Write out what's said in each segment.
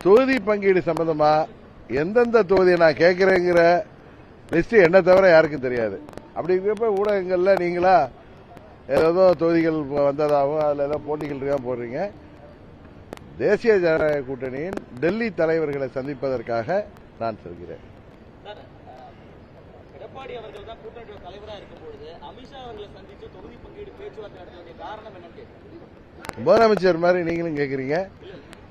தொகுதி பங்கீடு சம்பந்தமா எந்தெந்த தொகுதியை நான் கேட்கிறேங்கிற லிஸ்ட் என்ன தவிர யாருக்கும் தெரியாது. அப்படி இருக்கிறப்ப ஊடகங்கள்ல நீங்களா ஏதோ தொகுதிகள் வந்ததாகவும் அதுல ஏதோ போட்டிகள் இருக்கா போடுறீங்க. தேசிய ஜனநாயக கூட்டணியின் டெல்லி தலைவர்களை சந்திப்பதற்காக நான் செல்கிறேன். எடப்பாடி அவர்கள் தான் கூட்டணி தலைவராக இருக்கும்போது அமித்ஷா அவர்களை சந்தித்து தொகுதி பங்கீடு பேச்சுவார்த்தை நடத்த காரணம் என்னன்னு முதலமைச்சர் மாதிரி நீங்களும் கேட்கறீங்க.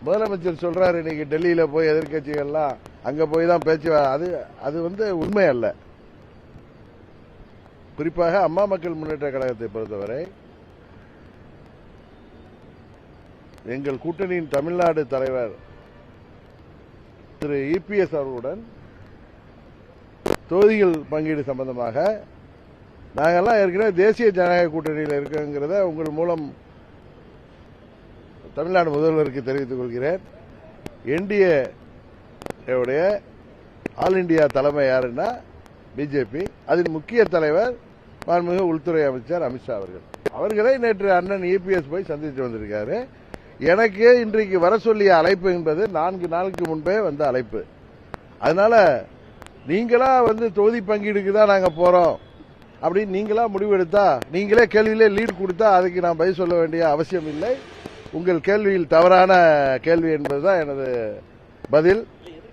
முதலமைச்சர் சொல்றாரு இன்னைக்கு டெல்லியில போய் எதிர்கட்சிகள்லாம் அங்க போய் தான் பேச்சு. அது உண்மை அல்ல. குறிப்பாக அம்மா மக்கள் முன்னேற்ற கழகத்தை பொறுத்தவரை எங்கள் கூட்டணியின் தமிழ்நாடு தலைவர் திரு இபிஎஸ் அவர்களுடன் தொகுதிகள் பங்கீடு சம்பந்தமாக நாங்கெல்லாம் ஏற்கனவே தேசிய ஜனநாயக கூட்டணியில் இருக்குங்கிறத உங்கள் மூலம் தமிழ்நாடு முதல்வருக்கு தெரிவித்துக் கொள்கிறேன். என்டிஏ ஆல் இண்டியா தலைமை யாருன்னா பிஜேபி. அதில் முக்கிய தலைவர் மாண்புமிகு உள்துறை அமைச்சர் அமித்ஷா அவர்கள். அவர்களை நேற்று அண்ணன் இபிஎஸ் போய் சந்தித்து வந்திருக்காரு. எனக்கு இன்றைக்கு வர சொல்லிய அழைப்பு என்பது 4 நாளுக்கு முன்பே வந்த அழைப்பு. அதனால நீங்களா தொகுதி பங்கீடுக்கு தான் நாங்க போறோம் அப்படின்னு நீங்களா முடிவெடுத்தா, நீங்களே கேள்வியிலே லீட் கொடுத்தா அதுக்கு நான் பதில் சொல்ல வேண்டிய அவசியம் இல்லை. உங்கள் கேள்வியில் தவறான கேள்வி என்பதுதான் எனது பதில்.